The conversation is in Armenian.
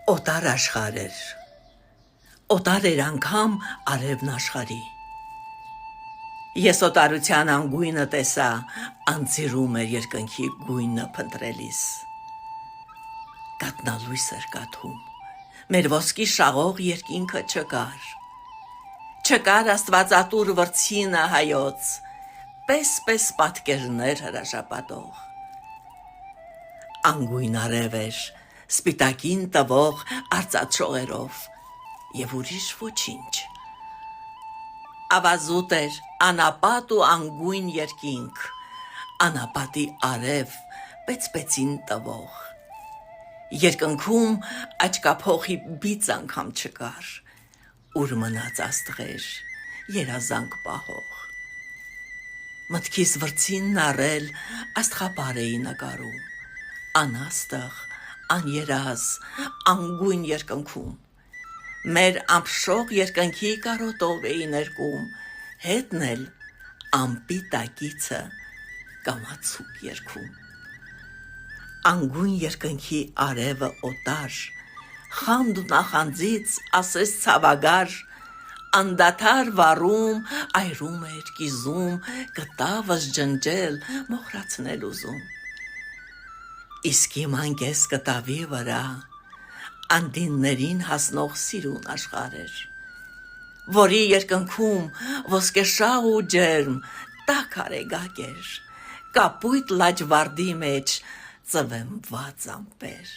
Օտար աշխարհ էր, օտար էր անգամ արևն աշխարհի։ Ես օտարության անգույնը տեսա, անձիրում էր երկնքի գույնը փնտրելիս։ Կատնալույս էր կաթում, մեր ոսկի շաղող երկինքը չկար։ Չկար աստվածատուր վրձինը հայոց, պես պատկերներ հրաժապատող։ Անգույն արև էր, սպիտակին տվող արծաթ և ուրիշ ոչինչ։ Ավազուտ էր անապատ ու անգույն երկինք, անապատի արև պեցպեցին տվող։ Երկնքում աչկափոխի բիծ անգամ չկար, ուր մնաց աստղեր երազանք պահող։ Մտքիս վրձինն առել աստղապար էի նկարում, անաստղ, աներազ, անգույն երկնքում։ Մեր ամփշող երկնքի կարոտով էի ներկում, հետն էլ ամպի տակիցը կամացուկ երգում։ Անգույն երկնքի արևը օտար, խանդ ու նախանձից ասես ցավագար, անդադար վառում, այրում էր, կիզում, կտավս ջնջել, մոխրացնել ուզում։ Իսկ իմ անկես կտավի վրա անդիններին հասնող սիրուն աշխարհ էր, որի երկնքում ոսկեշաղ ու ջերմ տաք արեգակ էր, կապույտ լաջվարդի մեջ ծվեմված ամպեր։